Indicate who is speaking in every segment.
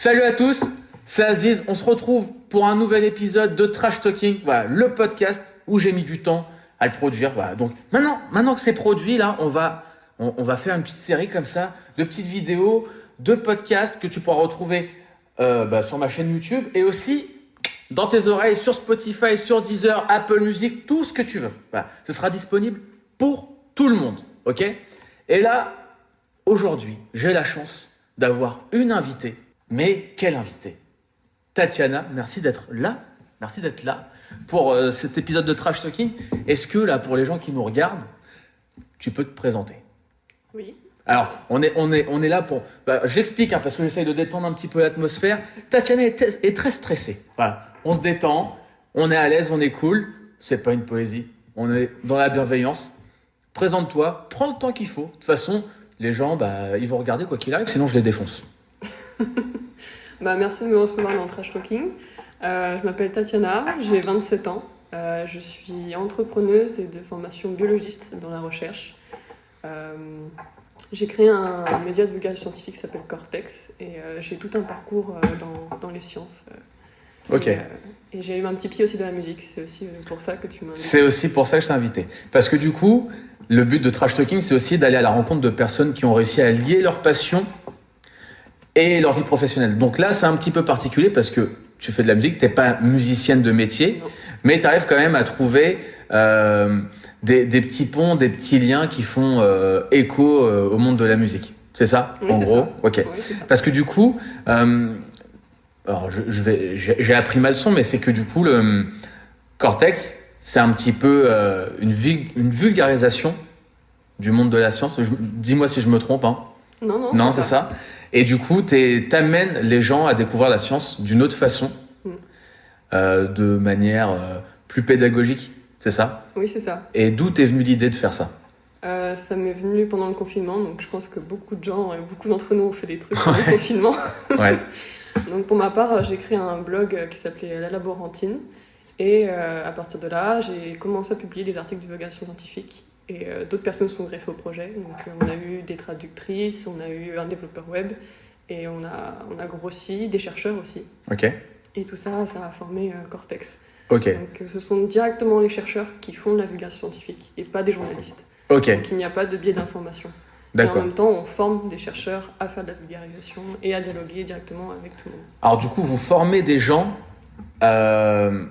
Speaker 1: Salut à tous, c'est Aziz. On se retrouve pour un nouvel épisode de Trash Talking, voilà, le podcast où j'ai mis du temps à le produire. Voilà. Donc maintenant que c'est produit, là, on va faire une petite série comme ça, de petites vidéos, de podcasts que tu pourras retrouver sur ma chaîne YouTube et aussi dans tes oreilles, sur Spotify, sur Deezer, Apple Music, tout ce que tu veux. Voilà. Ce sera disponible pour tout le monde, ok ? Et là, aujourd'hui, j'ai la chance d'avoir une invitée. Mais quelle invitée! Tatiana, merci d'être là. Merci d'être là pour cet épisode de Trash Talking. Est-ce que là, pour les gens qui nous regardent, tu peux te présenter?
Speaker 2: Oui.
Speaker 1: Alors, on est là pour... je l'explique parce que j'essaye de détendre un petit peu l'atmosphère. Tatiana est très stressée. Voilà. On se détend, on est à l'aise, on est cool. C'est pas une poésie. On est dans la bienveillance. Présente-toi, prends le temps qu'il faut. De toute façon, les gens, ils vont regarder quoi qu'il arrive, sinon je les défonce.
Speaker 2: Merci de me recevoir dans Trash Talking. Je m'appelle Tatiana, j'ai 27 ans. Je suis entrepreneuse et de formation biologiste dans la recherche. J'ai créé un média de vulgarisation scientifique qui s'appelle Cortex et j'ai tout un parcours dans les sciences.
Speaker 1: Ok.
Speaker 2: Et j'ai eu un petit pied aussi dans la musique, c'est aussi pour ça que tu m'as invité.
Speaker 1: C'est aussi pour ça que je t'ai invité. Parce que du coup, le but de Trash Talking, c'est aussi d'aller à la rencontre de personnes qui ont réussi à lier leur passion et leur vie professionnelle. Donc là, c'est un petit peu particulier parce que tu fais de la musique, t'es pas musicienne de métier, non. Mais tu arrives quand même à trouver des petits ponts, des petits liens qui font écho au monde de la musique. C'est ça,
Speaker 2: oui,
Speaker 1: en
Speaker 2: c'est
Speaker 1: gros.
Speaker 2: Ça.
Speaker 1: Ok.
Speaker 2: Oui, c'est ça. Parce
Speaker 1: que du coup, alors j'ai appris ma leçon, mais c'est que du coup, le Cortex, c'est un petit peu une vulgarisation du monde de la science. Dis-moi si je me trompe. Hein.
Speaker 2: Non,
Speaker 1: c'est ça. Et du coup, t'amènes les gens à découvrir la science d'une autre façon, de manière plus pédagogique, c'est ça?
Speaker 2: Oui, c'est ça.
Speaker 1: Et d'où t'es venue l'idée de faire ça?
Speaker 2: Ça m'est venu pendant le confinement, donc je pense que beaucoup d'entre nous ont fait des trucs pendant le confinement.
Speaker 1: Ouais.
Speaker 2: Donc pour ma part, j'ai créé un blog qui s'appelait La Laborantine, et à partir de là, j'ai commencé à publier des articles de divulgation scientifique. Et d'autres personnes sont greffées au projet. Donc on a eu des traductrices, on a eu un développeur web et on a grossi, des chercheurs aussi.
Speaker 1: Ok.
Speaker 2: Et tout ça, ça a formé Cortex.
Speaker 1: Ok.
Speaker 2: Donc ce sont directement les chercheurs qui font de la vulgarisation scientifique et pas des journalistes.
Speaker 1: Ok.
Speaker 2: Donc il n'y a pas de biais d'information.
Speaker 1: D'accord.
Speaker 2: Et en même temps, on forme des chercheurs à faire de la vulgarisation et à dialoguer directement avec tout le monde.
Speaker 1: Alors du coup, vous formez des gens de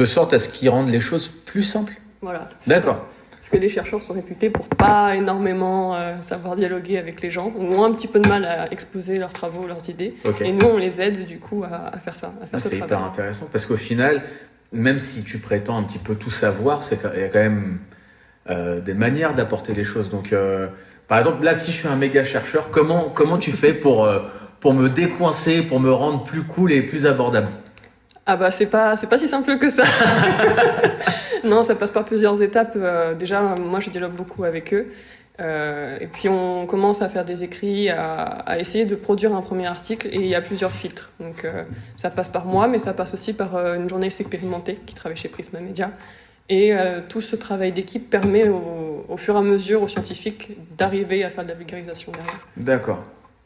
Speaker 1: sorte à ce qu'ils rendent les choses plus simples?
Speaker 2: Voilà.
Speaker 1: D'accord.
Speaker 2: Parce que les chercheurs sont réputés pour pas énormément savoir dialoguer avec les gens, ou ont un petit peu de mal à exposer leurs travaux, leurs idées. Okay. Et nous, on les aide du coup à faire ça, à faire ce travail.
Speaker 1: C'est hyper intéressant parce qu'au final, même si tu prétends un petit peu tout savoir, il y a quand même des manières d'apporter les choses. Donc, par exemple, là, si je suis un méga chercheur, comment tu fais pour me décoincer, pour me rendre plus cool et plus abordable?
Speaker 2: C'est pas si simple que ça. Non, ça passe par plusieurs étapes. Déjà, moi, je dialogue beaucoup avec eux. Et puis, on commence à faire des écrits, à essayer de produire un premier article. Et il y a plusieurs filtres. Donc, ça passe par moi, mais ça passe aussi par une journaliste expérimentée qui travaille chez Prisma Media. Et tout ce travail d'équipe permet au fur et à mesure aux scientifiques d'arriver à faire de la vulgarisation derrière.
Speaker 1: D'accord.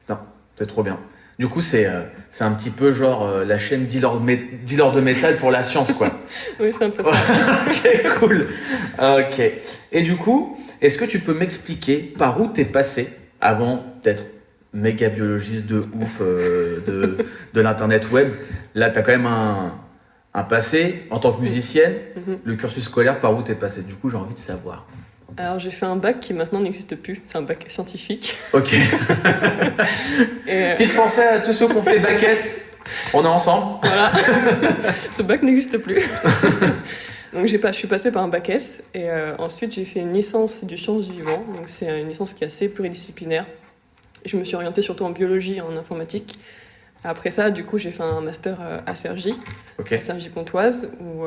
Speaker 1: Non, c'est trop bien. Du coup, c'est un petit peu genre la chaîne dealer de métal pour la science, quoi.
Speaker 2: Oui, c'est un peu ça.
Speaker 1: Ok, cool. Ok. Et du coup, est-ce que tu peux m'expliquer par où t'es passé avant d'être méga biologiste de ouf de l'internet web? Là, t'as quand même un passé en tant que musicienne. Le cursus scolaire, par où t'es passé? Du coup, j'ai envie de savoir.
Speaker 2: Alors, j'ai fait un bac qui maintenant n'existe plus. C'est un bac scientifique.
Speaker 1: Ok. Petite pensée à tous ceux qui ont fait bac S. On est ensemble.
Speaker 2: Voilà. Ce bac n'existe plus. Donc, je suis passée par un bac S. Et ensuite, j'ai fait une licence du sciences du vivant. Donc, c'est une licence qui est assez pluridisciplinaire. Je me suis orientée surtout en biologie et en informatique. Après ça, du coup, j'ai fait un master à Cergy, à Cergy-Pontoise, où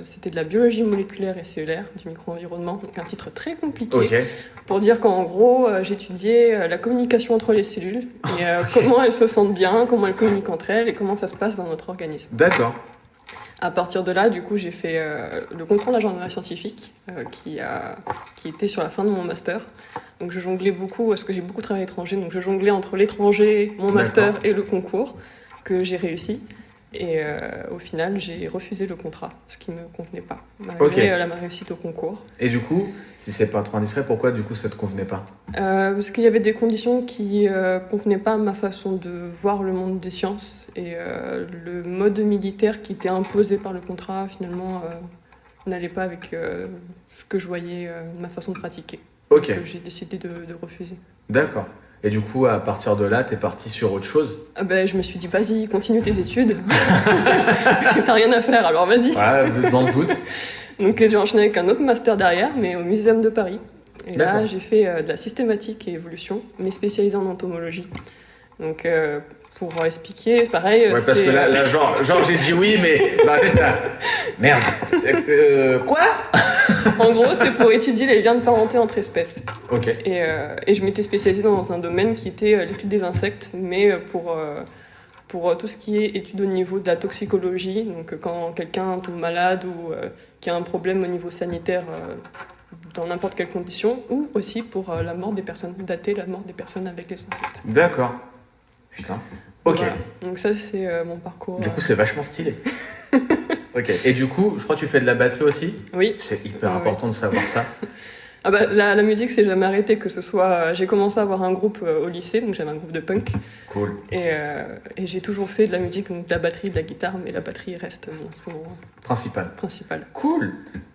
Speaker 2: c'était de la biologie moléculaire et cellulaire, du micro-environnement, donc un titre très compliqué, pour dire qu'en gros, j'étudiais la communication entre les cellules, et comment elles se sentent bien, comment elles communiquent entre elles, et comment ça se passe dans notre organisme.
Speaker 1: D'accord.
Speaker 2: À partir de là, du coup, j'ai fait le contrôle d'agenda scientifique qui était sur la fin de mon master. Donc je jonglais beaucoup, parce que j'ai beaucoup travaillé à l'étranger, donc je jonglais entre l'étranger, mon master et le concours, que j'ai réussi. Et au final, j'ai refusé le contrat, ce qui ne me convenait pas, malgré ma réussite au concours.
Speaker 1: Et du coup, si c'est pas trop indiscret, pourquoi du coup ça te convenait pas?
Speaker 2: Parce qu'il y avait des conditions qui convenaient pas à ma façon de voir le monde des sciences. Et le mode militaire qui était imposé par le contrat, finalement, n'allait pas avec ce que je voyais, ma façon de pratiquer. Donc j'ai décidé de refuser.
Speaker 1: D'accord. Et du coup, à partir de là, t'es parti sur autre chose?
Speaker 2: Je me suis dit, vas-y, continue tes études. T'as rien à faire, alors vas-y.
Speaker 1: Ouais, dans le doute.
Speaker 2: Donc j'ai enchaîné avec un autre master derrière, mais au Muséum de Paris. Et là, j'ai fait de la systématique et évolution, mais spécialisée en entomologie. Donc pour expliquer, pareil...
Speaker 1: Ouais, parce que là genre j'ai dit oui, mais... Merde. Quoi?
Speaker 2: En gros, c'est pour étudier les liens de parenté entre espèces.
Speaker 1: Ok.
Speaker 2: Et je m'étais spécialisée dans un domaine qui était l'étude des insectes, mais pour tout ce qui est étude au niveau de la toxicologie, donc quand quelqu'un tombe malade ou qui a un problème au niveau sanitaire dans n'importe quelle condition, ou aussi pour la mort des personnes, dater la mort des personnes avec les insectes.
Speaker 1: D'accord. Putain. Ok.
Speaker 2: Voilà. Donc ça, c'est mon parcours.
Speaker 1: Du coup, c'est vachement stylé. Ok. Et du coup, je crois que tu fais de la batterie aussi?
Speaker 2: Oui.
Speaker 1: C'est hyper important de savoir ça.
Speaker 2: La musique, c'est jamais arrêté, que ce soit... j'ai commencé à avoir un groupe au lycée, donc j'avais un groupe de punk.
Speaker 1: Cool.
Speaker 2: Et j'ai toujours fait de la musique, donc de la batterie, de la guitare, mais la batterie reste mon instrument principal.
Speaker 1: Cool.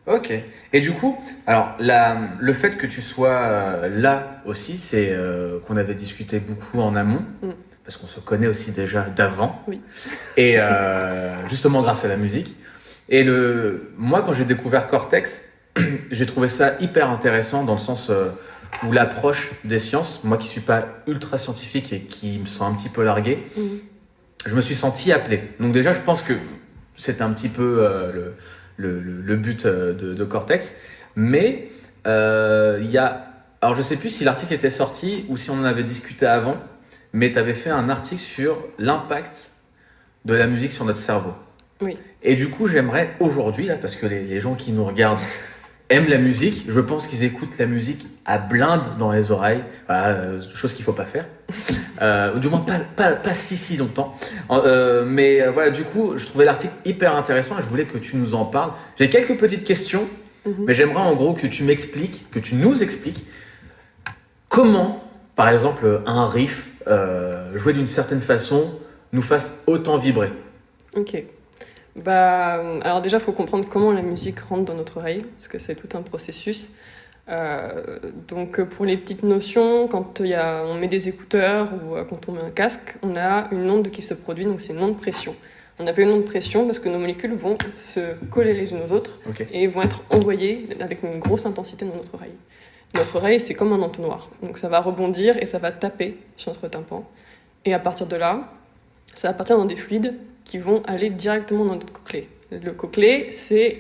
Speaker 1: Ok. Et du coup, alors le fait que tu sois là aussi, c'est qu'on avait discuté beaucoup en amont, parce qu'on se connaît aussi déjà d'avant.
Speaker 2: Oui.
Speaker 1: Et justement grâce à la musique. Et moi, quand j'ai découvert Cortex, j'ai trouvé ça hyper intéressant dans le sens où l'approche des sciences, moi qui suis pas ultra scientifique et qui me sens un petit peu largué, je me suis senti appelé. Donc déjà, je pense que c'est un petit peu le but de Cortex. Mais il y a... Alors je sais plus si l'article était sorti ou si on en avait discuté avant, mais tu avais fait un article sur l'impact de la musique sur notre cerveau.
Speaker 2: Oui.
Speaker 1: Et du coup, j'aimerais aujourd'hui, là, parce que les gens qui nous regardent aiment la musique, je pense qu'ils écoutent la musique à blinde dans les oreilles, chose qu'il ne faut pas faire. Ou du moins pas si longtemps. Mais voilà, du coup, je trouvais l'article hyper intéressant et je voulais que tu nous en parles. J'ai quelques petites questions, mais j'aimerais en gros que tu m'expliques, que tu nous expliques comment, par exemple, un riff joué d'une certaine façon nous fasse autant vibrer.
Speaker 2: Ok. Alors déjà, il faut comprendre comment la musique rentre dans notre oreille, parce que c'est tout un processus. Donc pour les petites notions, quand on met des écouteurs ou quand on met un casque, on a une onde qui se produit, donc c'est une onde de pression. On appelle une onde de pression parce que nos molécules vont se coller les unes aux autres et vont être envoyées avec une grosse intensité dans notre oreille. Notre oreille, c'est comme un entonnoir, donc ça va rebondir et ça va taper sur notre tympan. Et à partir de là, ça va partir dans des fluides qui vont aller directement dans notre cochlée. Le cochlée, c'est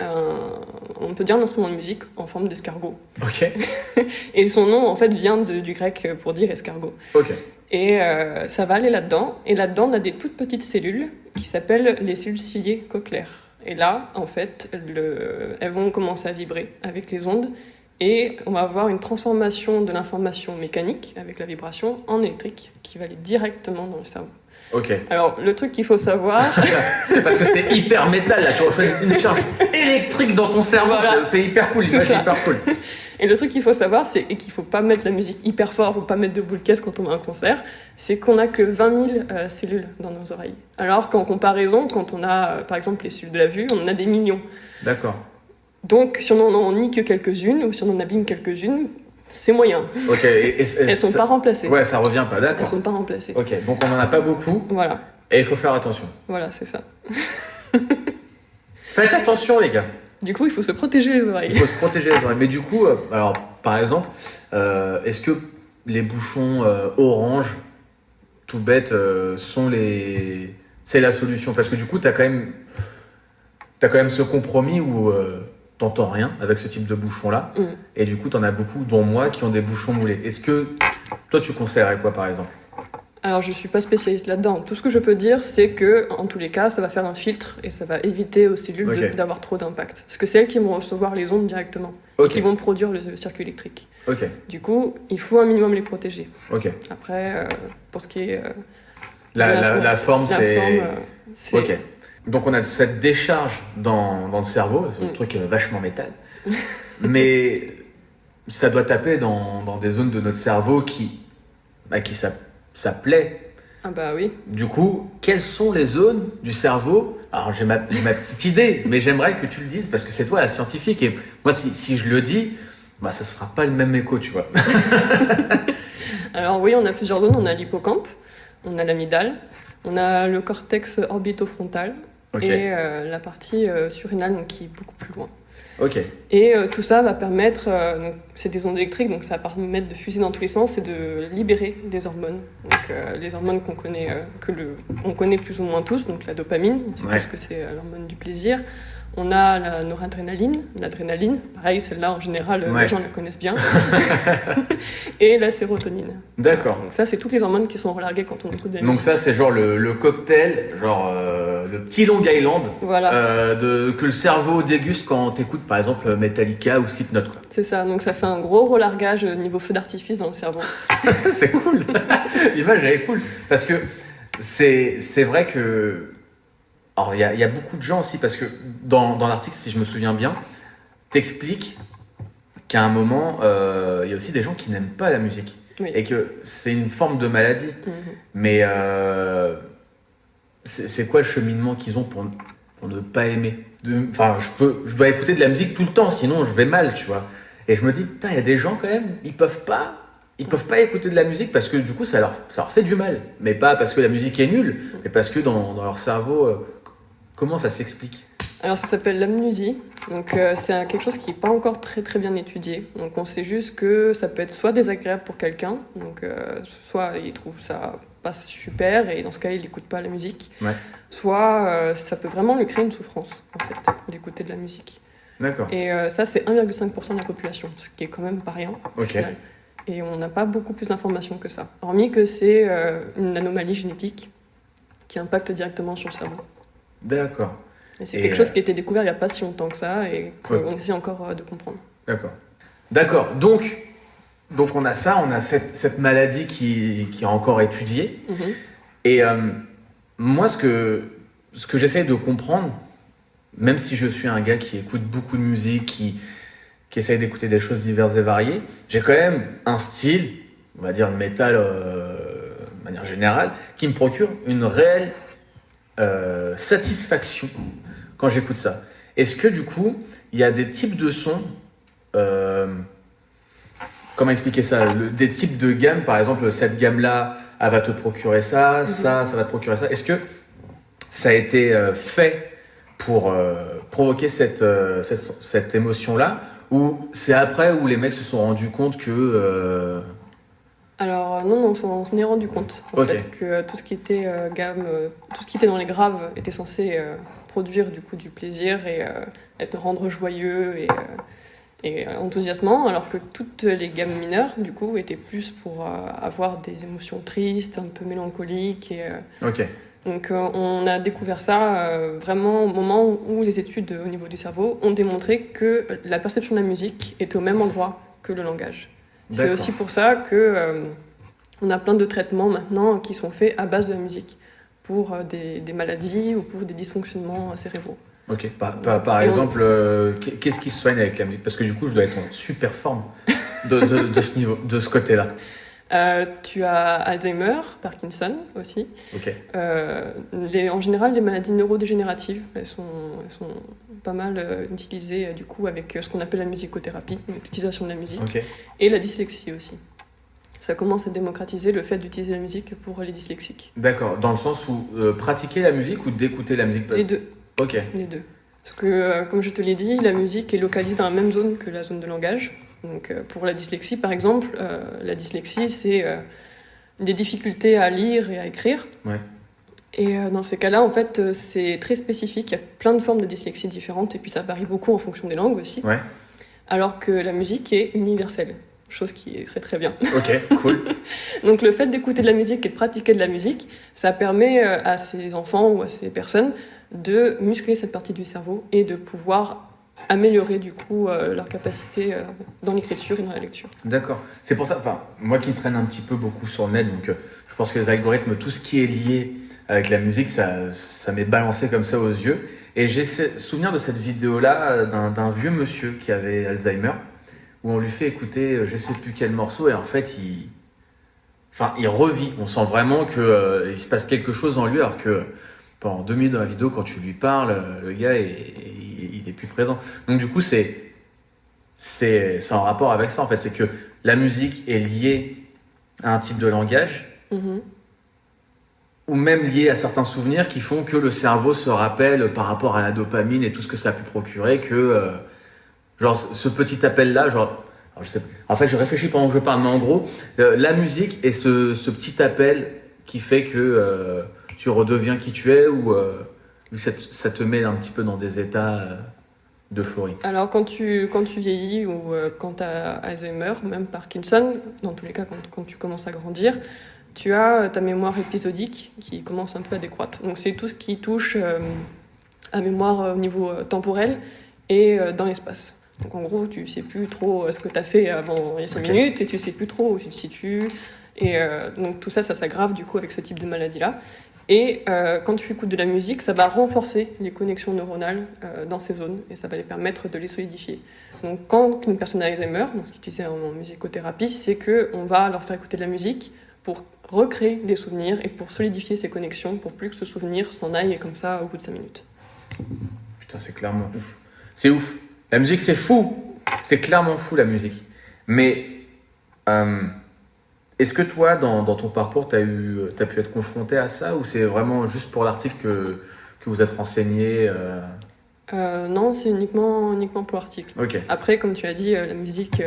Speaker 2: on peut dire un instrument de musique en forme d'escargot.
Speaker 1: Ok.
Speaker 2: Et son nom, en fait, vient du grec pour dire escargot.
Speaker 1: Ok.
Speaker 2: Et ça va aller là-dedans. Et là-dedans, on a des toutes petites cellules qui s'appellent les cellules ciliées cochléaires. Et là, en fait, elles vont commencer à vibrer avec les ondes. Et on va avoir une transformation de l'information mécanique avec la vibration en électrique qui va aller directement dans le cerveau.
Speaker 1: Ok.
Speaker 2: Alors, le truc qu'il faut savoir...
Speaker 1: Parce que c'est hyper métal, là, tu reçois une charge électrique dans ton cerveau, voilà. C'est hyper cool, c'est hyper cool.
Speaker 2: Et le truc qu'il faut savoir, c'est qu'il ne faut pas mettre la musique hyper fort ou pas mettre de boule de caisse quand on va à un concert, c'est qu'on n'a que 20 000 cellules dans nos oreilles. Alors qu'en comparaison, quand on a, par exemple, les cellules de la vue, on en a des millions.
Speaker 1: D'accord.
Speaker 2: Donc, si on n'en nie que quelques-unes, ou si on en abîme quelques-unes, c'est moyen.
Speaker 1: Ok.
Speaker 2: Elles sont pas remplacées.
Speaker 1: Ouais, ça revient pas, d'accord.
Speaker 2: Elles sont pas remplacées.
Speaker 1: Ok, donc on en a pas beaucoup.
Speaker 2: Voilà.
Speaker 1: Et il faut faire attention.
Speaker 2: Voilà, c'est ça.
Speaker 1: Faites attention, les gars.
Speaker 2: Du coup, il faut se protéger les oreilles.
Speaker 1: Il faut se protéger les oreilles. Mais du coup, alors, par exemple, est-ce que les bouchons orange, tout bête, c'est la solution? Parce que du coup, t'as quand même ce compromis où t'entends rien avec ce type de bouchon-là. Et du coup, t'en as beaucoup, dont moi, qui ont des bouchons moulés. Est-ce que toi, tu conseillerais quoi, par exemple?
Speaker 2: Alors, je suis pas spécialiste là-dedans. Tout ce que je peux dire, c'est que, en tous les cas, ça va faire un filtre et ça va éviter aux cellules d'avoir trop d'impact. Parce que c'est elles qui vont recevoir les ondes directement et qui vont produire le circuit électrique. Du coup, il faut un minimum les protéger. Après, pour ce qui est
Speaker 1: la forme, c'est...
Speaker 2: c'est...
Speaker 1: Donc on a cette décharge dans le cerveau, un truc vachement métal, mais ça doit taper dans des zones de notre cerveau qui ça plaît.
Speaker 2: Ah bah oui.
Speaker 1: Du coup, quelles sont les zones du cerveau? Alors j'ai ma petite idée, mais j'aimerais que tu le dises parce que c'est toi la scientifique et moi si je le dis, bah ça sera pas le même écho, tu vois.
Speaker 2: Alors oui, on a plusieurs zones. On a l'hippocampe, on a l'amygdale, on a le cortex orbitofrontal et la partie surrénale donc, qui est beaucoup plus loin. Et tout ça va permettre, donc, c'est des ondes électriques, donc ça va permettre de fuser dans tous les sens et de libérer des hormones. Donc les hormones qu'on connaît, on connaît plus ou moins tous, donc la dopamine, on sait plus que c'est l'hormone du plaisir. On a la noradrénaline, l'adrénaline, pareil, celle-là en général, les gens la connaissent bien. Et la sérotonine.
Speaker 1: D'accord.
Speaker 2: Donc ça, c'est toutes les hormones qui sont relarguées quand on écoute de la
Speaker 1: musique. Donc ça, c'est genre le cocktail, genre le petit Long Island, que le cerveau déguste quand t'écoutes par exemple Metallica ou Slipknot.
Speaker 2: C'est ça, donc ça fait un gros relargage niveau feu d'artifice dans le cerveau.
Speaker 1: C'est cool. L'image, elle est cool. Parce que c'est vrai que... Alors, il y a beaucoup de gens aussi, parce que dans l'article, si je me souviens bien, t'expliques qu'à un moment, il y a aussi des gens qui n'aiment pas la musique. Et que c'est une forme de maladie. Mais c'est quoi le cheminement qu'ils ont pour ne pas aimer? Enfin, je dois écouter de la musique tout le temps, sinon je vais mal, tu vois. Et je me dis, putain, il y a des gens quand même, ils peuvent pas écouter de la musique parce que du coup, ça leur fait du mal. Mais pas parce que la musique est nulle, mais parce que dans leur cerveau... Comment ça s'explique?
Speaker 2: Alors ça s'appelle l'amnésie, donc c'est quelque chose qui n'est pas encore très très bien étudié. Donc on sait juste que ça peut être soit désagréable pour quelqu'un, donc soit il trouve ça pas super et dans ce cas il n'écoute pas la musique, soit ça peut vraiment lui créer une souffrance en fait d'écouter de la musique.
Speaker 1: D'accord.
Speaker 2: Et ça c'est 1,5% de la population, ce qui est quand même pas rien au final. Et on n'a pas beaucoup plus d'informations que ça, hormis que c'est une anomalie génétique qui impacte directement sur le cerveau.
Speaker 1: D'accord.
Speaker 2: Et c'est quelque chose qui a été découvert il n'y a pas si longtemps que ça et qu'on essaie encore de comprendre.
Speaker 1: D'accord. Donc on a ça, on a cette maladie qui est encore étudiée. Et moi, ce que j'essaie de comprendre, même si je suis un gars qui écoute beaucoup de musique, qui essaie d'écouter des choses diverses et variées, j'ai quand même un style, on va dire le métal de manière générale, qui me procure une réelle satisfaction quand j'écoute ça. Est-ce que du coup il y a des types de sons, comment expliquer ça, des types de gammes, par exemple cette gamme là elle va te procurer ça, ça va te procurer ça. Est-ce que ça a été fait pour provoquer cette émotion là, ou c'est après où les mecs se sont rendus compte que
Speaker 2: Alors non, on s'en est rendu compte en fait que tout ce qui était tout ce qui était dans les graves était censé produire du coup du plaisir et rendre joyeux et enthousiasmant, alors que toutes les gammes mineures du coup étaient plus pour avoir des émotions tristes, un peu mélancoliques Donc on a découvert ça vraiment au moment où les études au niveau du cerveau ont démontré que la perception de la musique était au même endroit que le langage. C'est aussi pour ça que on a plein de traitements maintenant qui sont faits à base de la musique pour des maladies ou pour des dysfonctionnements cérébraux.
Speaker 1: Par exemple, qu'est-ce qui se soigne avec la musique? Parce que du coup, je dois être en super forme de ce niveau, de ce côté-là.
Speaker 2: Tu as Alzheimer, Parkinson aussi. En général, les maladies neurodégénératives, elles sont pas mal utilisées du coup avec ce qu'on appelle la musicothérapie, donc l'utilisation de la musique, et la dyslexie aussi. Ça commence à démocratiser le fait d'utiliser la musique pour les dyslexiques.
Speaker 1: D'accord, dans le sens où pratiquer la musique ou d'écouter la musique?
Speaker 2: Les deux. Les deux. Parce que, comme je te l'ai dit, la musique est localisée dans la même zone que la zone de langage. Donc, pour la dyslexie, par exemple, la dyslexie, c'est des difficultés à lire et à écrire. Et dans ces cas-là, en fait, c'est très spécifique. Il y a plein de formes de dyslexie différentes, et puis ça varie beaucoup en fonction des langues aussi. Alors que la musique est universelle. chose qui est très très bien.
Speaker 1: Ok, cool.
Speaker 2: Donc le fait d'écouter de la musique et de pratiquer de la musique, ça permet à ces enfants ou à ces personnes de muscler cette partie du cerveau et de pouvoir améliorer du coup leur capacité dans l'écriture et dans la lecture.
Speaker 1: D'accord. C'est pour ça, enfin, moi qui me traîne un petit peu beaucoup sur le net, donc je pense que les algorithmes, tout ce qui est lié avec la musique, ça m'est balancé comme ça aux yeux. Et j'ai souvenir de cette vidéo-là d'un vieux monsieur qui avait Alzheimer, où on lui fait écouter je sais plus quel morceau, et en fait, il revit. On sent vraiment qu'il se passe quelque chose en lui, alors que pendant 2 minutes dans la vidéo, quand tu lui parles, le gars, il est plus présent. Donc du coup, c'est en rapport avec ça, en fait. C'est que la musique est liée à un type de langage, ou même liée à certains souvenirs qui font que le cerveau se rappelle par rapport à la dopamine et tout ce que ça a pu procurer, que genre ce petit appel-là, genre, alors je sais pas, en fait je réfléchis pendant que je parle, mais en gros, la musique est ce petit appel qui fait que tu redeviens qui tu es, ou ça te met un petit peu dans des états d'euphorie.
Speaker 2: Alors quand tu vieillis ou quand tu as Alzheimer, même Parkinson, dans tous les cas quand tu commences à grandir, tu as ta mémoire épisodique qui commence un peu à décroître. Donc c'est tout ce qui touche à mémoire au niveau temporel et dans l'espace. Donc en gros, tu sais plus trop ce que tu as fait avant il y a 5 minutes, et tu sais plus trop où tu te situes. Et donc tout ça s'aggrave du coup avec ce type de maladie-là. Et quand tu écoutes de la musique, ça va renforcer les connexions neuronales dans ces zones, et ça va les permettre de les solidifier. Donc quand une personne a Alzheimer, donc ce qui utilisé en musicothérapie, c'est qu'on va leur faire écouter de la musique pour recréer des souvenirs et pour solidifier ces connexions, pour plus que ce souvenir s'en aille comme ça au bout de 5 minutes.
Speaker 1: Putain, c'est clairement ouf. C'est ouf. La musique, c'est fou. C'est clairement fou, la musique. Mais est-ce que toi, dans ton parcours, t'as pu être confronté à ça, ou c'est vraiment juste pour l'article que vous êtes renseigné
Speaker 2: Non, c'est uniquement pour l'article.
Speaker 1: Ok.
Speaker 2: Après, comme tu as dit, la musique,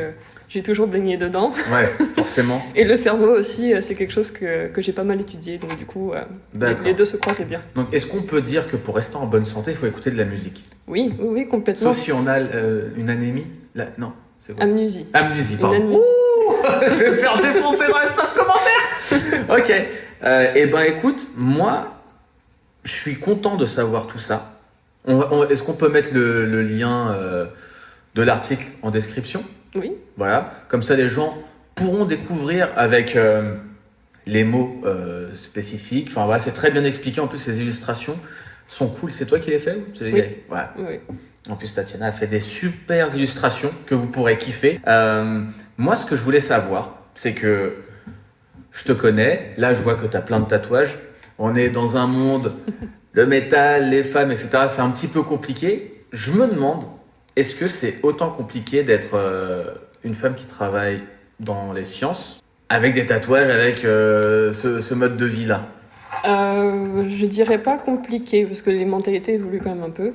Speaker 2: j'ai toujours baigné dedans.
Speaker 1: Ouais, forcément.
Speaker 2: Et le cerveau aussi, c'est quelque chose que j'ai pas mal étudié. Donc du coup, les deux se croisent bien.
Speaker 1: Donc est-ce qu'on peut dire que pour rester en bonne santé, il faut écouter de la musique?
Speaker 2: Oui, complètement.
Speaker 1: Sauf si on a une anémie. Non, c'est quoi?
Speaker 2: Amnésie.
Speaker 1: Amnésie, pardon.
Speaker 2: Une amnésie.
Speaker 1: Je vais me faire défoncer dans l'espace commentaire. Ok. Eh ben écoute, moi, je suis content de savoir tout ça. Est-ce qu'on peut mettre le lien de l'article en description?
Speaker 2: Oui.
Speaker 1: Voilà. Comme ça, les gens pourront découvrir avec les mots spécifiques. Enfin voilà, c'est très bien expliqué. En plus, les illustrations sont cool. C'est toi qui les fais?
Speaker 2: Oui.
Speaker 1: Ouais.
Speaker 2: Oui.
Speaker 1: En plus, Tatiana a fait des super illustrations que vous pourrez kiffer. Moi, ce que je voulais savoir, c'est que je te connais. Là, je vois que tu as plein de tatouages. On est dans un monde, le métal, les femmes, etc. C'est un petit peu compliqué. Je me demande, est-ce que c'est autant compliqué d'être une femme qui travaille dans les sciences avec des tatouages, avec ce mode de vie-là?
Speaker 2: Je dirais pas compliqué, parce que les mentalités évoluent quand même un peu.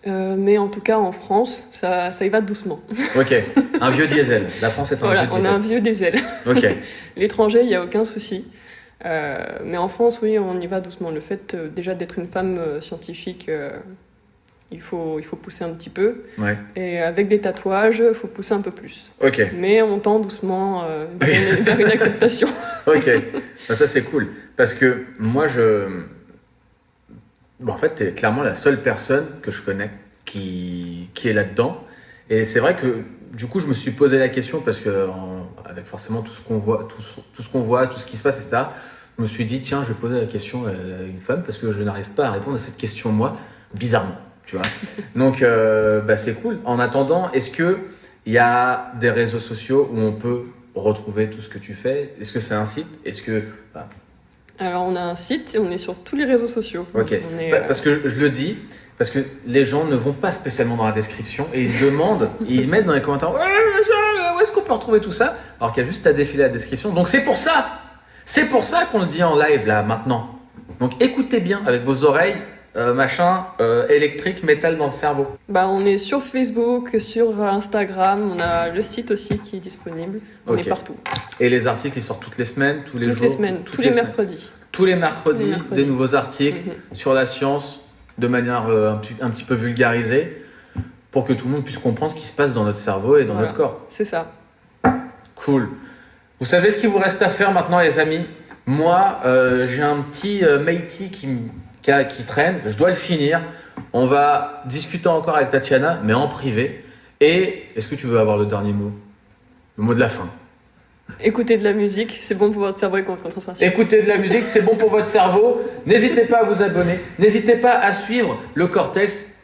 Speaker 2: Mais en tout cas, en France, ça y va doucement.
Speaker 1: Ok, un vieux diesel. La France est un vieux diesel.
Speaker 2: On a un vieux diesel.
Speaker 1: Ok.
Speaker 2: L'étranger, il n'y a aucun souci. Mais en France, oui, on y va doucement. Le fait déjà d'être une femme scientifique, il faut pousser un petit peu.
Speaker 1: Ouais.
Speaker 2: Et avec des tatouages, il faut pousser un peu plus.
Speaker 1: Ok.
Speaker 2: Mais on tend doucement vers une acceptation.
Speaker 1: Ok, ça c'est cool. Parce que moi, en fait, tu es clairement la seule personne que je connais qui est là-dedans. Et c'est vrai que du coup, je me suis posé la question parce que avec forcément tout ce qu'on voit, tout ce qui se passe, etc., je me suis dit, tiens, je vais poser la question à une femme parce que je n'arrive pas à répondre à cette question, moi, bizarrement. Tu vois. Donc, c'est cool. En attendant, est-ce qu'il y a des réseaux sociaux où on peut retrouver tout ce que tu fais? Est-ce que c'est un site?
Speaker 2: Alors, on a un site et on est sur tous les réseaux sociaux.
Speaker 1: Ok. Parce que je le dis, parce que les gens ne vont pas spécialement dans la description et ils se demandent, ils mettent dans les commentaires, où est-ce qu'on peut retrouver tout ça? Alors qu'il y a juste à défiler la description. Donc c'est pour ça qu'on le dit en live là maintenant. Donc écoutez bien avec vos oreilles. Électrique, métal dans le cerveau.
Speaker 2: On est sur Facebook, sur Instagram, on a le site aussi qui est disponible, on est partout.
Speaker 1: Et les articles, ils sortent toutes les semaines, tous les jours?
Speaker 2: Toutes les semaines, tous les mercredis.
Speaker 1: Tous les mercredis, des nouveaux articles sur la science, de manière un petit peu vulgarisée, pour que tout le monde puisse comprendre ce qui se passe dans notre cerveau et dans notre corps.
Speaker 2: C'est ça.
Speaker 1: Cool. Vous savez ce qu'il vous reste à faire maintenant, les amis? Moi, j'ai un petit Meiti qui traîne. Je dois le finir. On va discuter encore avec Tatiana, mais en privé. Et est-ce que tu veux avoir le dernier mot? Le mot de la fin.
Speaker 2: Écoutez de la musique, c'est bon pour votre cerveau et contre concentration.
Speaker 1: Écoutez de la musique, c'est bon pour votre cerveau. N'hésitez pas à vous abonner. N'hésitez pas à suivre le Cortex.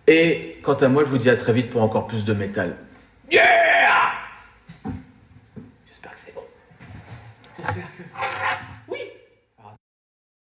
Speaker 1: Et quant à moi, je vous dis à très vite pour encore plus de métal. Yeah!